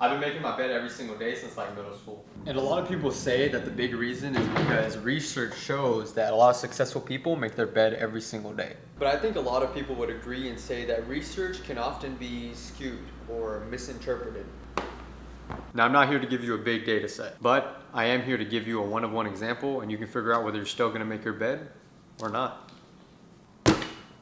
I've been making my bed every single day since like middle school. And a lot of people say that the big reason is because research shows that a lot of successful people make their bed every single day. But I think a lot of people would agree and say that research can often be skewed or misinterpreted. Now, I'm not here to give you a big data set, but I am here to give you a one-of-one example, and you can figure out whether you're still gonna make your bed or not.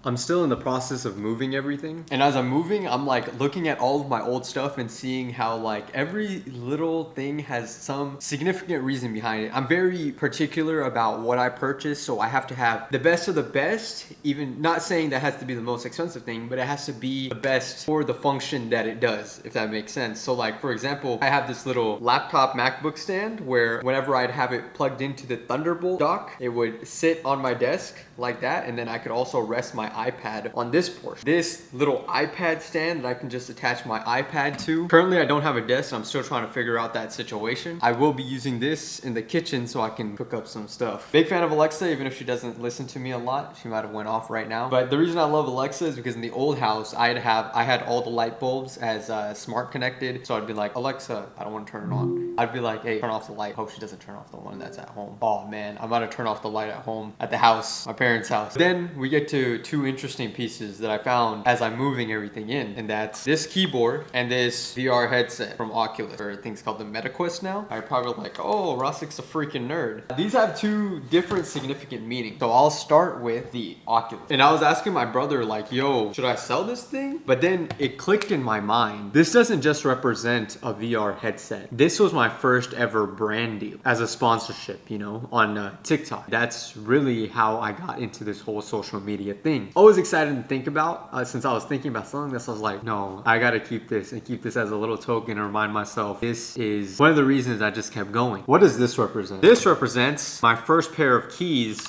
I'm still in the process of moving everything. And as I'm moving, I'm like looking at all of my old stuff and seeing how like every little thing has some significant reason behind it. I'm very particular about what I purchase, so I have to have the best of the best, even not saying that has to be the most expensive thing, but it has to be the best for the function that it does, if that makes sense. So like, for example, I have this little laptop MacBook stand where whenever I'd have it plugged into the Thunderbolt dock, it would sit on my desk like that, and then I could also rest my iPad on this portion. This little iPad stand that I can just attach my iPad to. Currently, I don't have a desk, so I'm still trying to figure out that situation. I will be using this in the kitchen so I can cook up some stuff. Big fan of Alexa, even if she doesn't listen to me a lot. She might have went off right now. But the reason I love Alexa is because in the old house, I had all the light bulbs as smart connected. So I'd be like, Alexa, I don't want to turn it on. I'd be like, hey, turn off the light. Hope she doesn't turn off the one that's at home. Oh man, I'm about to turn off the light at home, at the house, my parents' house. Then we get to two interesting pieces that I found as I'm moving everything in, and that's this keyboard and this VR headset from Oculus, or things called the MetaQuest now. I'm probably like, oh, Rosik's a freaking nerd. These have two different significant meanings. So I'll start with the Oculus. And I was asking my brother like, yo, should I sell this thing? But then it clicked in my mind. This doesn't just represent a VR headset. This was my first ever brand deal as a sponsorship, you know, on TikTok. That's really how I got into this whole social media thing. Always excited to think about. Since I was thinking about selling this, I was like, no, I gotta keep this and keep this as a little token and remind myself this is one of the reasons I just kept going. What does this represent? This represents my first pair of keys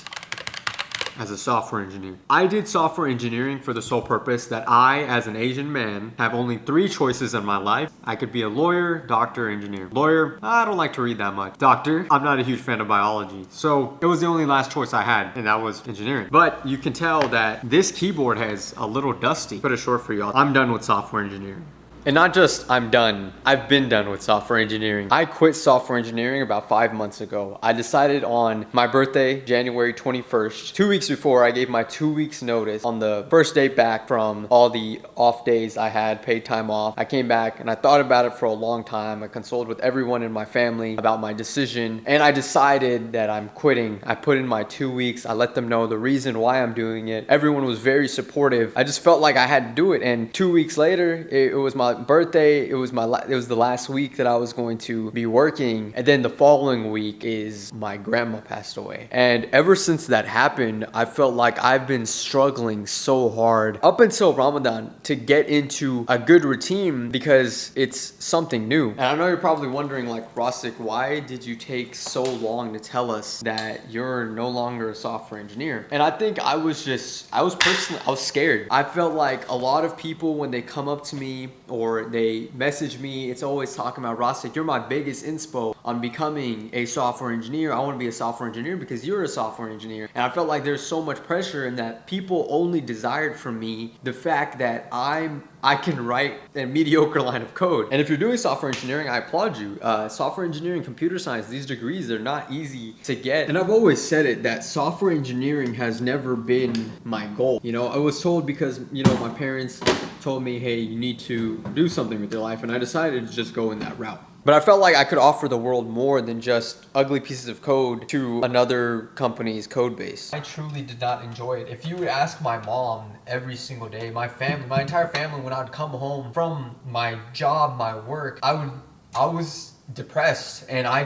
as a software engineer. I did software engineering for the sole purpose that I, as an Asian man, have only three choices in my life. I could be a lawyer, doctor, engineer. Lawyer, I don't like to read that much. Doctor, I'm not a huge fan of biology. So it was the only last choice I had, and that was engineering. But you can tell that this keyboard has a little dusty. Put it short for y'all. I'm done with software engineering. And not just I'm done, I've been done with software engineering. I quit software engineering about 5 months ago. I decided on my birthday, January 21st, 2 weeks before. I gave my 2 weeks notice on the first day back from all the off days I had, paid time off. I came back and I thought about it for a long time. I consulted with everyone in my family about my decision, and I decided that I'm quitting. I put in my 2 weeks. I let them know the reason why I'm doing it. Everyone was very supportive. I just felt like I had to do it, and 2 weeks later, it was my birthday. It was the last week that I was going to be working, and then the following week is my grandma passed away. And ever since that happened, I felt like I've been struggling so hard up until Ramadan to get into a good routine because it's something new. And I know you're probably wondering, like, Rosik, why did you take so long to tell us that you're no longer a software engineer? And I think I was scared. I felt like a lot of people, when they come up to me or they message me, it's always talking about, Rosik, you're my biggest inspo on becoming a software engineer. I want to be a software engineer because you're a software engineer. And I felt like there's so much pressure in that people only desired from me the fact that I can write a mediocre line of code. And if you're doing software engineering, I applaud you. Software engineering, computer science, these degrees, they're not easy to get. And I've always said it, that software engineering has never been my goal. You know, I was told because, you know, my parents told me, hey, you need to do something with your life. And I decided to just go in that route. But I felt like I could offer the world more than just ugly pieces of code to another company's code base. I truly did not enjoy it. If you would ask my mom every single day, my entire family, when I'd come home from my job, my work, I was depressed, and I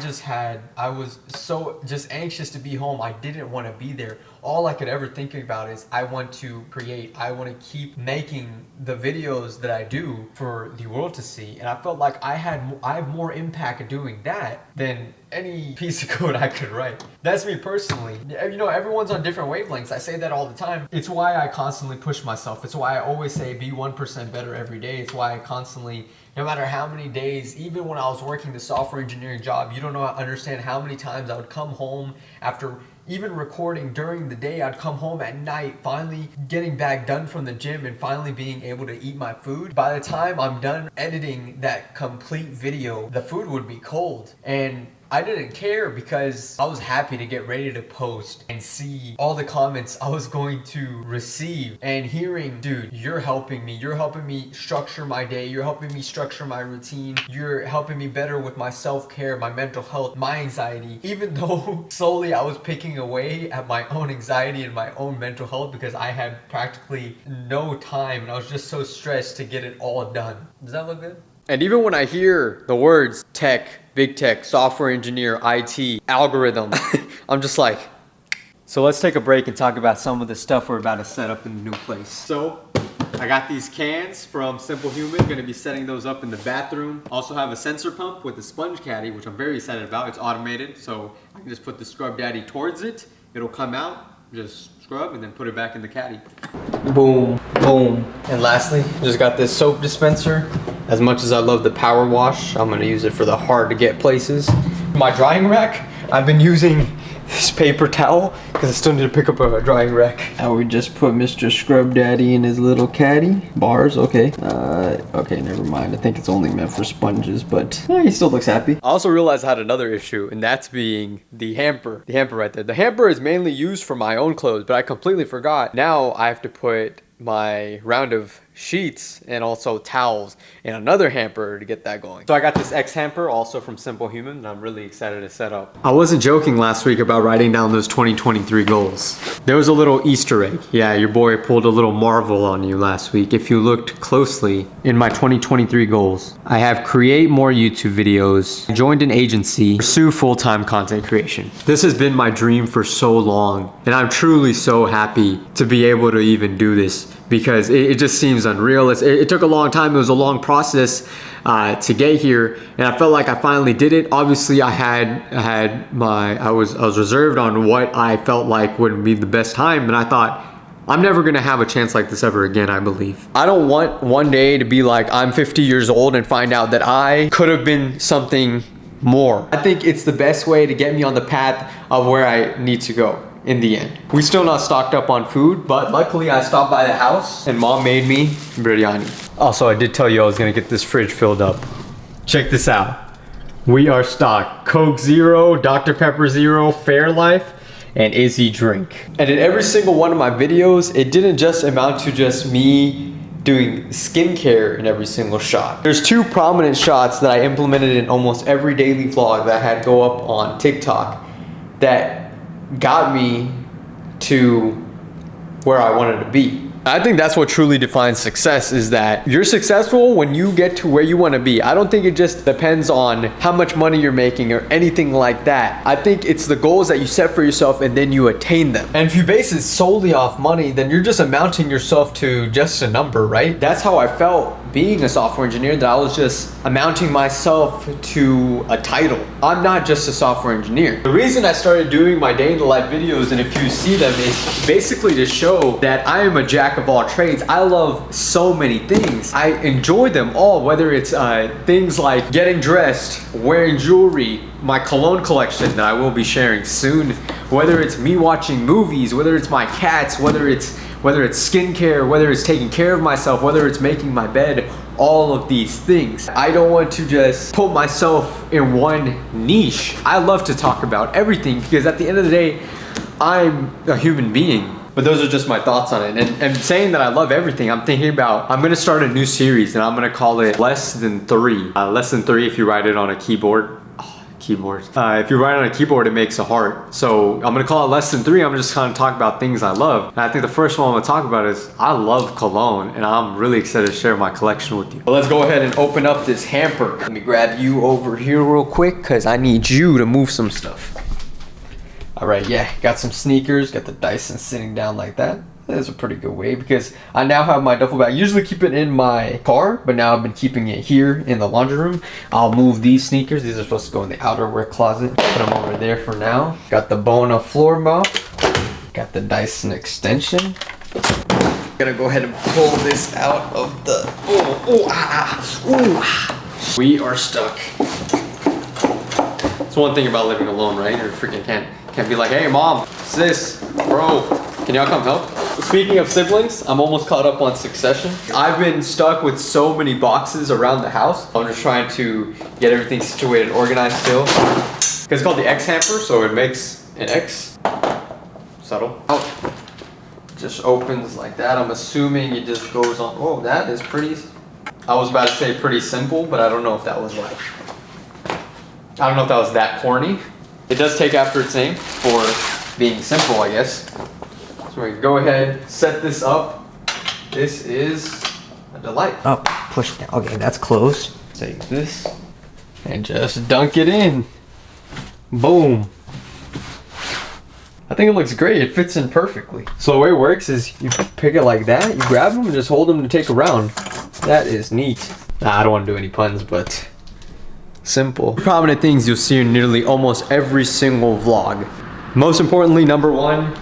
was so just anxious to be home. I didn't want to be there. All I could ever think about is I want to create. I want to keep making the videos that I do for the world to see. And I felt like I have more impact doing that than any piece of code I could write. That's me personally. You know, everyone's on different wavelengths. I say that all the time. It's why I constantly push myself. It's why I always say be 1% better every day. It's why I constantly, no matter how many days, even when I was working the software engineering job, you don't understand how many times I would come home after even recording during the day. I'd come home at night, finally getting back done from the gym and finally being able to eat my food. By the time I'm done editing that complete video, the food would be cold. And I didn't care because I was happy to get ready to post and see all the comments I was going to receive and hearing, dude, you're helping me structure my day, you're helping me structure my routine, you're helping me better with my self-care, my mental health, my anxiety. Even though slowly I was picking away at my own anxiety and my own mental health because I had practically no time and I was just so stressed to get it all done. Does that look good? And even when I hear the words tech, big tech, software engineer, IT, algorithm, I'm just like, so let's take a break and talk about some of the stuff we're about to set up in the new place. So I got these cans from Simple Human, gonna be setting those up in the bathroom. Also have a sensor pump with a sponge caddy, which I'm very excited about. It's automated, so I can just put the Scrub Daddy towards it. It'll come out, just scrub, and then put it back in the caddy. Boom, boom. And lastly, just got this soap dispenser. As much as I love the power wash, I'm gonna use it for the hard to get places. My drying rack, I've been using this paper towel because I still need to pick up a drying rack. Now we just put Mr. Scrub Daddy in his little caddy. Bars, okay. Okay, never mind. I think it's only meant for sponges, but he still looks happy. I also realized I had another issue, and that's being the hamper. The hamper right there. The hamper is mainly used for my own clothes, but I completely forgot. Now I have to put my round of sheets and also towels in another hamper to get that going. So I got this X hamper also from Simple Human and I'm really excited to set up. I wasn't joking last week about writing down those 2023 goals. There was a little Easter egg. Yeah, your boy pulled a little Marvel on you last week. If you looked closely in my 2023 goals, I have create more YouTube videos, joined an agency, pursue full-time content creation. This has been my dream for so long and I'm truly so happy to be able to even do this because it just seems unreal. It took a long time. It was a long process to get here, and I felt like I finally did it. Obviously, I was reserved on what I felt like would be the best time, and I thought, I'm never gonna have a chance like this ever again, I believe. I don't want one day to be like I'm 50 years old and find out that I could have been something more. I think it's the best way to get me on the path of where I need to go. In the end, we still not stocked up on food, but luckily I stopped by the house and mom made me biryani. Also, I did tell you I was gonna get this fridge filled up. Check this out. We are stocked. Coke Zero, Dr. Pepper Zero, Fairlife, and Izzy Drink. And in every single one of my videos, it didn't just amount to just me doing skincare in every single shot. There's two prominent shots that I implemented in almost every daily vlog that I had go up on TikTok that got me to where I wanted to be. I think that's what truly defines success, is that you're successful when you get to where you want to be. I don't think it just depends on how much money you're making or anything like that. I think it's the goals that you set for yourself and then you attain them. And if you base it solely off money, then you're just amounting yourself to just a number, right? That's how I felt being a software engineer, that I was just amounting myself to a title. I'm not just a software engineer. The reason I started doing my day in the life videos, and if you see them, is basically to show that I am a jack of all trades. I love so many things. I enjoy them all, whether it's things like getting dressed, wearing jewelry, my cologne collection that I will be sharing soon, whether it's me watching movies, whether it's my cats, whether it's skincare, whether it's taking care of myself, whether it's making my bed, all of these things. I don't want to just put myself in one niche. I love to talk about everything because at the end of the day, I'm a human being. But those are just my thoughts on it. And saying that I love everything, I'm thinking about, I'm gonna start a new series and I'm gonna call it Less Than 3. Less than 3 if you write it on a keyboard. If you write on a keyboard, it makes a heart. So I'm gonna call it Less Than 3. I'm just gonna talk about things I love. And I think the first one I'm gonna talk about is I love cologne, and I'm really excited to share my collection with you. But let's go ahead and open up this hamper. Let me grab you over here real quick because I need you to move some stuff. All right, yeah, got some sneakers, got the Dyson sitting down like that. That's a pretty good way because I now have my duffel bag. I usually keep it in my car, but now I've been keeping it here in the laundry room. I'll move these sneakers. These are supposed to go in the outerwear closet. Put them over there for now. Got the Bona floor mop. Got the Dyson extension. Gonna go ahead and pull this out of the, We are stuck. It's one thing about living alone, right? You freaking can't be like, hey mom, Sis, bro, can y'all come help? Speaking of siblings, I'm almost caught up on Succession. I've been stuck with so many boxes around the house. I'm just trying to get everything situated and organized still. It's called the X hamper, so it makes an X. Subtle. Oh. Just opens like that. I'm assuming it just goes on. Oh, that is pretty. I was about to say pretty simple, but I don't know if that was like. I don't know if that was that corny. It does take after its name for being simple, I guess. So we go ahead, set this up. This is a delight. Oh, push down. Okay, that's closed. Take this and just dunk it in. Boom. I think it looks great. It fits in perfectly. So the way it works is you pick it like that, you grab them and just hold them to take a round. That is neat. Nah, I don't want to do any puns, but simple. Prominent things you'll see in nearly almost every single vlog. Most importantly, number one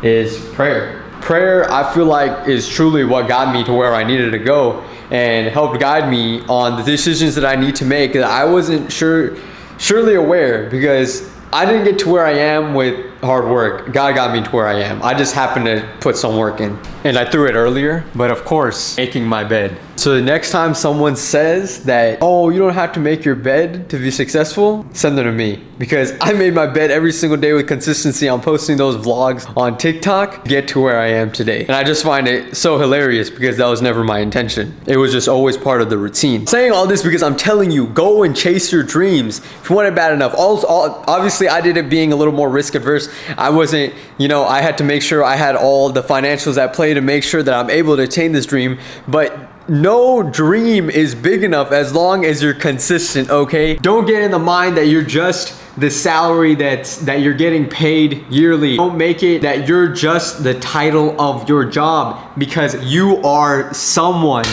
is prayer. Prayer, I feel like, is truly what got me to where I needed to go and helped guide me on the decisions that I need to make that I wasn't surely aware, because I didn't get to where I am with hard work. God got me to where I am. I just happened to put some work in. And I threw it earlier, but of course, making my bed. So the next time someone says that, oh, you don't have to make your bed to be successful, send them to me. Because I made my bed every single day with consistency. I'm posting those vlogs on TikTok to get to where I am today. And I just find it so hilarious because that was never my intention. It was just always part of the routine. Saying all this because I'm telling you, go and chase your dreams if you want it bad enough. Obviously, I did it being a little more risk adverse. I wasn't, I had to make sure I had all the financials at play to make sure that I'm able to attain this dream. But no dream is big enough as long as you're consistent, okay? Don't get in the mind that you're just the salary that you're getting paid yearly. Don't make it that you're just the title of your job, because you are someone.